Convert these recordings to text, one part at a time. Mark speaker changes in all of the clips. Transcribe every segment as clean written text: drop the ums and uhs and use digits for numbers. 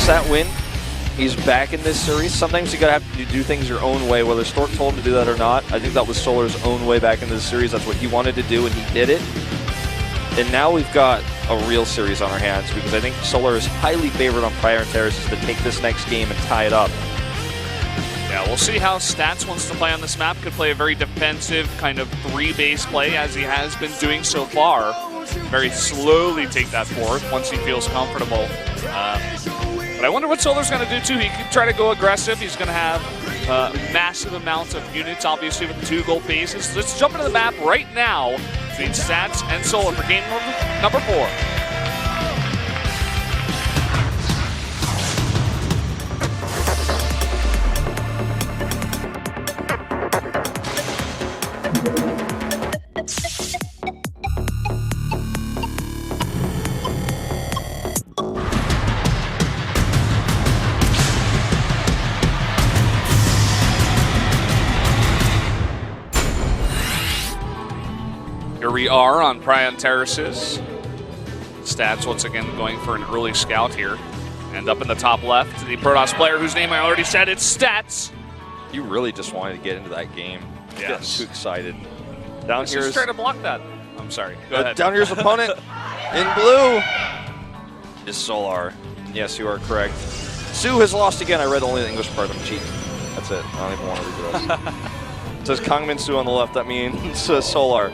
Speaker 1: that win. He's back in this series. Sometimes you gotta have to do things your own way, whether Stork told him to do that or not. I think that was Solar's own way back in this series. That's what he wanted to do, and he did it. And now we've got a real series on our hands because I think Solar is highly favored on Prior and Terraces to take this next game and tie it up.
Speaker 2: Yeah, we'll see how Stats wants to play on this map. Could play a very defensive kind of 3-base play as he has been doing so far. Very slowly take that fourth once he feels comfortable. But I wonder what Solar's going to do, too. He can try to go aggressive. He's going to have massive amounts of units, obviously, with the 2 gold bases. Let's jump into the map right now between Stats and Solar for game number 4. Here we are on Prion Terraces. Stats once again going for an early scout here. And up in the top left, the Protoss player whose name I already said, it's Stats.
Speaker 1: You really just wanted to get into that game.
Speaker 2: Yes.
Speaker 1: Getting too excited. Down here is
Speaker 2: trying to block that. I'm sorry. Go ahead.
Speaker 1: Down here's opponent in blue is Solar. Yes, you are correct. Sue has lost again. I read only the English part. I'm cheating. That's it. I don't even want to read the rest. It says Kangmin Sue on the left. That means Solar.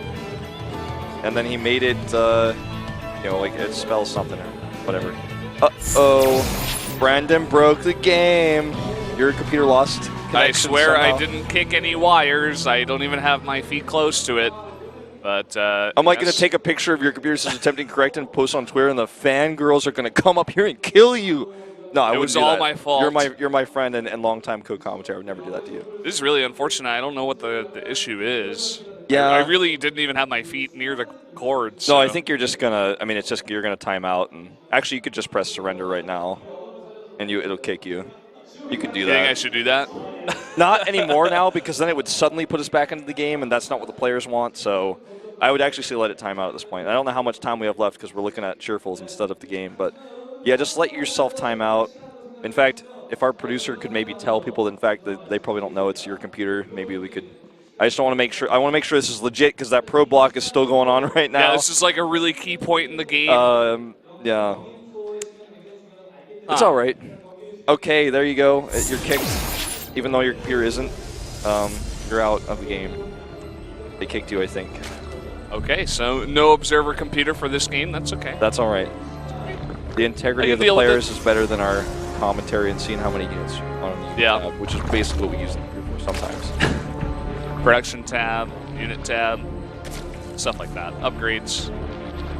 Speaker 1: And then he made it, you know, like it spells something or whatever. Uh-oh. Brandon broke the game. Your computer lost
Speaker 2: I swear
Speaker 1: somehow.
Speaker 2: I didn't kick any wires. I don't even have my feet close to it. But
Speaker 1: I'm like going to take a picture of your computer says attempting correct and post on Twitter, and the fangirls are going to come up here and kill you. No, I wouldn't do that.
Speaker 2: It was all my fault.
Speaker 1: You're my friend and longtime co-commentator. I would never do that to you.
Speaker 2: This is really unfortunate. I don't know what the issue is.
Speaker 1: Yeah.
Speaker 2: I really didn't even have my feet near the cord. So.
Speaker 1: No, I think you're just going to, I mean, it's just you're going to time out. And actually, you could just press surrender right now, and it'll kick you. You could do that.
Speaker 2: You think I should do that?
Speaker 1: Not anymore now, because then it would suddenly put us back into the game, and that's not what the players want. So I would actually say let it time out at this point. I don't know how much time we have left because we're looking at cheerfuls instead of the game. But, yeah, just let yourself time out. In fact, if our producer could maybe tell people that, in fact, that they probably don't know it's your computer, maybe we could. I just don't want to make sure. I want to make sure this is legit because that pro block is still going on right now.
Speaker 2: Yeah, this is like a really key point in the game.
Speaker 1: Yeah. It's all right. Okay, there you go. You're kicked, even though your computer isn't. You're out of the game. They kicked you, I think.
Speaker 2: Okay, so no observer computer for this game. That's okay.
Speaker 1: That's all right. The integrity of the players is better than our commentary and seeing how many units on the tab, which is basically what we use it for sometimes.
Speaker 2: Production tab, unit tab, stuff like that. Upgrades.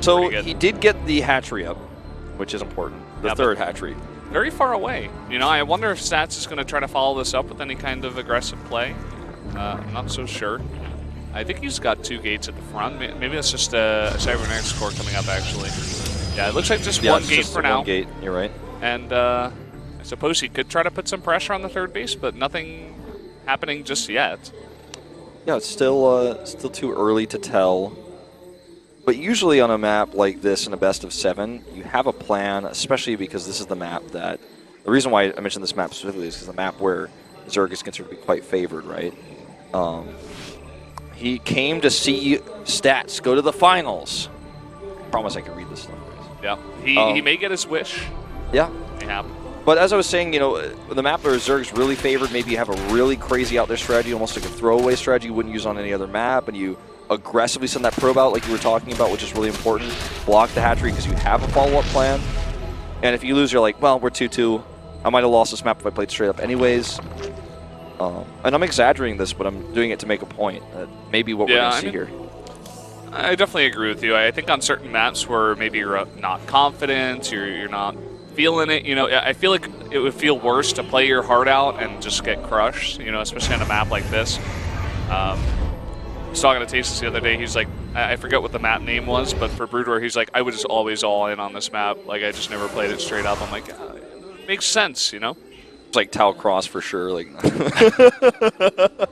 Speaker 1: So he did get the hatchery up, which is important. The third hatchery.
Speaker 2: Very far away. You know, I wonder if Stats is going to try to follow this up with any kind of aggressive play. I'm not so sure. I think he's got 2 gates at the front. Maybe that's just a cybernetics core coming up, actually. Yeah, it looks like just one gate for now.
Speaker 1: One gate, you're right.
Speaker 2: And I suppose he could try to put some pressure on the third base, but nothing happening just yet.
Speaker 1: Yeah, it's still too early to tell. But usually on a map like this in a best of 7, you have a plan, especially because this is the map that... The reason why I mentioned this map specifically is because the map where Zerg is considered to be quite favored, right? He came to see Stats go to the finals. I promise I can read this stuff.
Speaker 2: Yeah, he may get his wish.
Speaker 1: Yeah.
Speaker 2: Yeah.
Speaker 1: But as I was saying, you know, the map where Zerg's really favored, maybe you have a really crazy out there strategy, almost like a throwaway strategy you wouldn't use on any other map, and you aggressively send that probe out like you were talking about, which is really important. Block the hatchery because you have a follow-up plan. And if you lose, you're like, well, we're 2-2. I might have lost this map if I played straight up anyways. And I'm exaggerating this, but I'm doing it to make a point. Maybe what we're going to see here.
Speaker 2: I definitely agree with you. I think on certain maps where maybe you're not confident, you're not feeling it, you know, I feel like it would feel worse to play your heart out and just get crushed, you know, especially on a map like this. I was talking to Tastes the other day. He's like, I forget what the map name was, but for Brood War, he's like, I was just always all in on this map. Like, I just never played it straight up. I'm like, it makes sense, you know?
Speaker 1: It's like Tau Cross for sure. Like,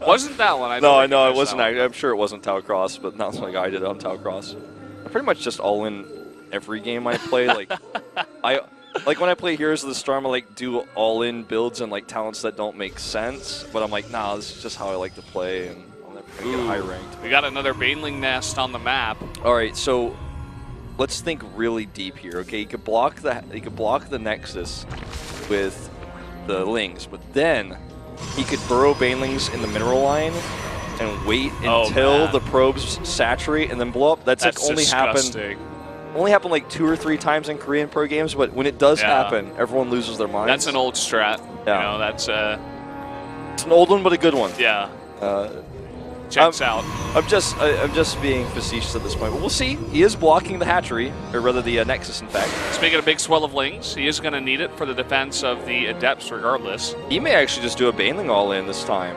Speaker 2: wasn't that one?
Speaker 1: No, I know it wasn't. I'm sure it wasn't Tau Cross, but that's like I did on Tau Cross. I'm pretty much just all in every game I play. Like, Like when I play Heroes of the Storm, I like do all-in builds and like talents that don't make sense. But I'm like, nah, this is just how I like to play, and I'm never gonna get high ranked.
Speaker 2: We got another Baneling nest on the map.
Speaker 1: All right, so let's think really deep here. Okay, you could block the Nexus with the Lings, but then he could burrow Banelings in the mineral line and wait until the probes saturate and then blow up. That's like only happened like 2 or 3 times in Korean pro games, but when it does happen, everyone loses their minds.
Speaker 2: That's an old strat. Yeah. You know, that's
Speaker 1: it's an old one, but a good one.
Speaker 2: Yeah. Checks out.
Speaker 1: I'm just being facetious at this point, but we'll see. He is blocking the hatchery, or rather the Nexus, in fact.
Speaker 2: Speaking of big swell of Lings, he is going to need it for the defense of the Adepts regardless.
Speaker 1: He may actually just do a Baneling all-in this time.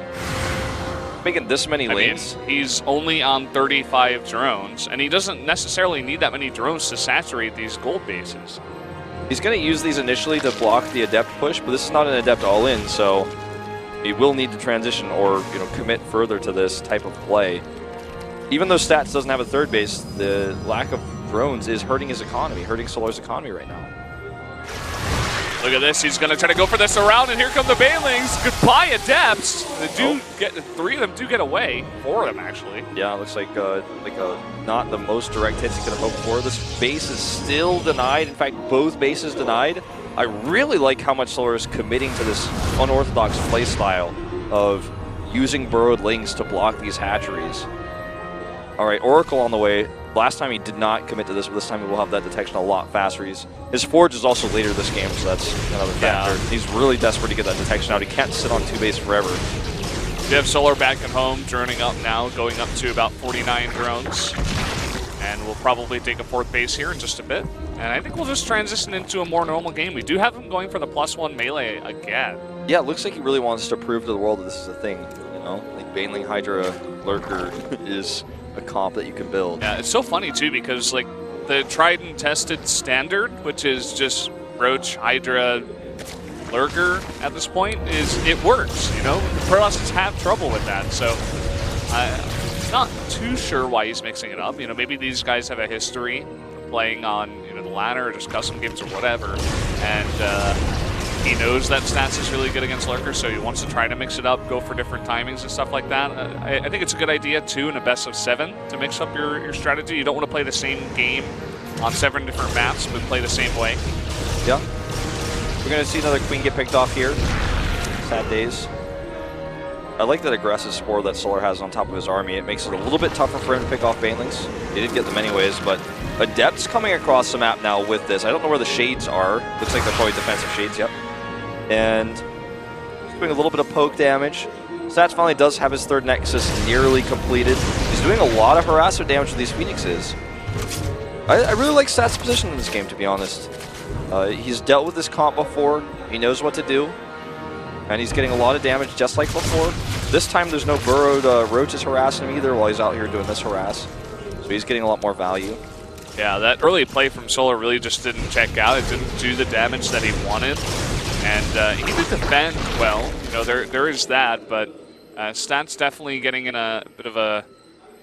Speaker 1: Making this many Lings.
Speaker 2: Mean, he's only on 35 drones, and he doesn't necessarily need that many drones to saturate these gold bases.
Speaker 1: He's going to use these initially to block the Adept push, but this is not an Adept all-in, so he will need to transition or commit further to this type of play. Even though Stats doesn't have a third base, the lack of drones is hurting his economy, hurting Solar's economy right now.
Speaker 2: Look at this, he's going to try to go for this around, and here come the Banelings. Goodbye, Adepts. Get 3 of them do get away. 4 of them, actually.
Speaker 1: Yeah, it looks like not the most direct hits he could have hoped for. This base is still denied. In fact, both bases denied. I really like how much Solar is committing to this unorthodox playstyle of using burrowed Lings to block these hatcheries. All right, Oracle on the way. Last time he did not commit to this, but this time he will have that detection a lot faster. His Forge is also later this game, so that's another factor. Yeah. He's really desperate to get that detection out. He can't sit on 2 base forever.
Speaker 2: We have Solar back at home, droning up now, going up to about 49 drones. And we'll probably take a 4th base here in just a bit. And I think we'll just transition into a more normal game. We do have him going for the +1 melee again.
Speaker 1: Yeah, it looks like he really wants to prove to the world that this is a thing. Like Baneling Hydra Lurker is a comp that you can build.
Speaker 2: Yeah, it's so funny too because like the tried and tested standard, which is just Roach, Hydra, Lurker at this point, it works. Protoss have trouble with that, so I'm not too sure why he's mixing it up. Maybe these guys have a history playing on the ladder or just custom games or whatever, and he knows that Stats is really good against Lurker, so he wants to try to mix it up, go for different timings and stuff like that. I think it's a good idea, too, in a best of 7 to mix up your strategy. You don't want to play the same game on 7 different maps, but play the same way.
Speaker 1: Yeah. We're going to see another Queen get picked off here. Sad days. I like that aggressive Spore that Solar has on top of his army. It makes it a little bit tougher for him to pick off Banelings. He did get them anyways, but Adepts coming across the map now with this. I don't know where the shades are. Looks like they're probably defensive shades, yep. And doing a little bit of poke damage. Stats finally does have his 3rd Nexus nearly completed. He's doing a lot of harassment damage to these Phoenixes. I really like Stats' position in this game, to be honest. He's dealt with this comp before. He knows what to do. And he's getting a lot of damage just like before. This time there's no burrowed roaches harassing him either while he's out here doing this harass. So he's getting a lot more value.
Speaker 2: Yeah, that early play from Solar really just didn't check out. It didn't do the damage that he wanted. And he did defend well. There is that, but Stats definitely getting in a bit of a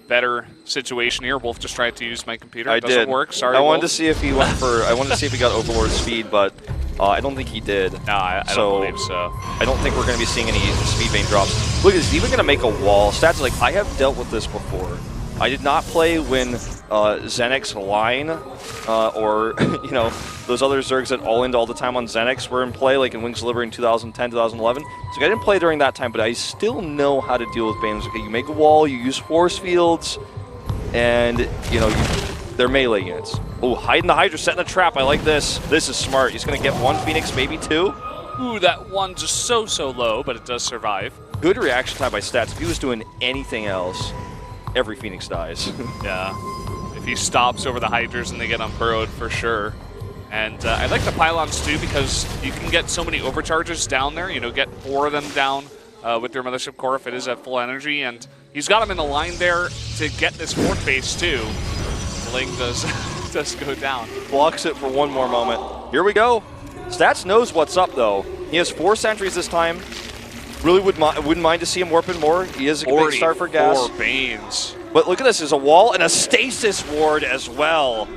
Speaker 2: better situation here. Wolf just tried to use my computer. It doesn't work. Sorry,
Speaker 1: I wanted
Speaker 2: Wolf.
Speaker 1: to see if he went for. I wanted to see if he got Overlord speed, but I don't think he did.
Speaker 2: No, I don't believe so.
Speaker 1: I don't think we're going to be seeing any speed vein drops. Look, he's even going to make a wall. Stats like, I have dealt with this before. I did not play when Xenix Line or those other Zergs that all-in all the time on Xenix were in play, like in Wings Delivery in 2010, 2011. So I didn't play during that time, but I still know how to deal with Banes. Okay, you make a wall, you use force fields, and they're melee units. Oh, hiding the Hydra, setting a trap. I like this. This is smart. He's going to get 1 Phoenix, maybe 2.
Speaker 2: Ooh, that one just so low, but it does survive.
Speaker 1: Good reaction time by Stats. If he was doing anything else, every Phoenix dies.
Speaker 2: Yeah. If he stops over the Hydras and they get unburrowed for sure. And I like the pylons too because you can get so many overcharges down there. Get 4 of them down with your Mothership Core if it is at full energy. And he's got them in the line there to get this 4th base too. Ling does go down.
Speaker 1: Blocks it for 1 more moment. Here we go. Stats knows what's up though. He has 4 sentries this time. Really wouldn't mind to see him warping more. He is a big start for gas.
Speaker 2: 4 Banes.
Speaker 1: But look at this, there's a wall and a stasis ward as well.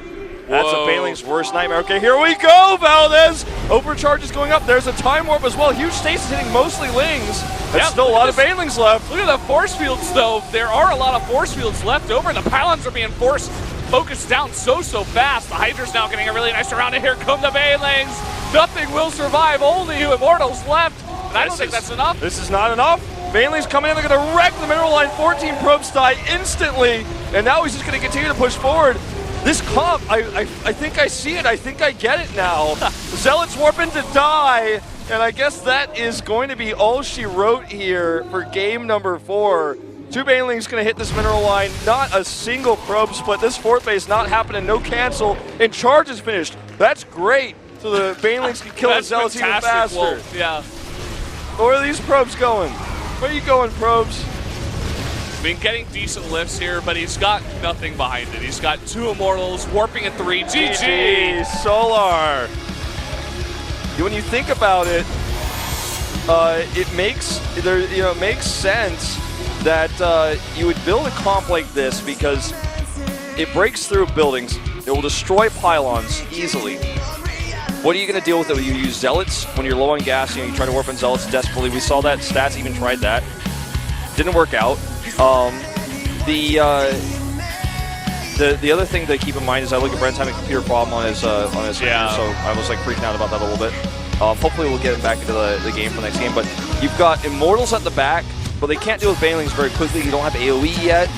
Speaker 1: That's a Baneling's worst nightmare. Okay, here we go, Valdez. Overcharge is going up. There's a time warp as well. Huge stasis hitting mostly Lings. There's still a lot of Banelings left.
Speaker 2: Look at the force fields, though. There are a lot of force fields left over. The pylons are being focused down so fast. The Hydra's now getting a really nice round, and here come the Banelings. Nothing will survive. Only Immortals left. And I don't think that's enough.
Speaker 1: This is not enough. Baneling's coming in. They're going to wreck the mineral line. 14 probes die instantly. And now he's just going to continue to push forward. This comp, I think I see it. I think I get it now. Zealots warping to die. And I guess that is going to be all she wrote here for game number 4. 2 Banelings going to hit this mineral line. Not a single probe split. This fourth base not happening. No cancel. And charge is finished. That's great. So the Banelings can kill the Zealots even faster.
Speaker 2: Wolf. Yeah.
Speaker 1: Where are these probes going? Where are you going, probes?
Speaker 2: I mean, getting decent lifts here, but he's got nothing behind it. He's got 2 Immortals, warping at 3. GG!
Speaker 1: Solar! When you think about it, it makes sense that you would build a comp like this because it breaks through buildings. It will destroy pylons easily. What are you going to deal with it? You use Zealots when you're low on gas. You try to warp in Zealots desperately. We saw that. Stats even tried that. Didn't work out. The other thing to keep in mind is I look at Brent's having a computer problem on his computer, so I was like freaking out about that a little bit. Hopefully we'll get him back into the game for the next game. But you've got Immortals at the back, but they can't deal with Banelings very quickly. You don't have AoE yet.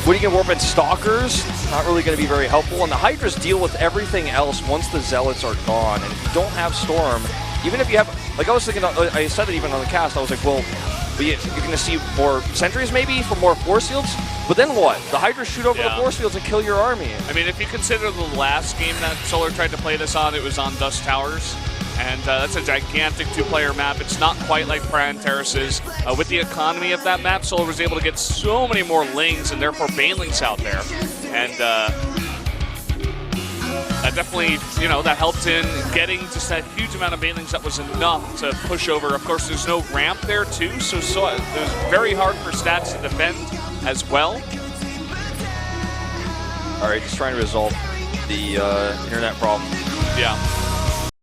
Speaker 1: What are you going to warp in? Stalkers? Not really going to be very helpful. And the Hydras deal with everything else once the Zealots are gone. And if you don't have Storm, even if you have, like I was thinking, I said it even on the cast, I was like, well, you're going to see more sentries maybe for more force fields, but then what? The Hydras shoot over the force fields and kill your army.
Speaker 2: I mean, if you consider the last game that Solar tried to play this on, it was on Dust Towers, and that's a gigantic 2-player map. It's not quite like Prime Terraces. With the economy of that map, Solar was able to get so many more Lings and therefore Banelings out there, and that definitely, that helped in getting just that huge amount of Banelings that was enough to push over. Of course, there's no ramp there, too, so it was very hard for Stats to defend as well.
Speaker 1: All right, just trying to resolve the internet problem.
Speaker 2: Yeah.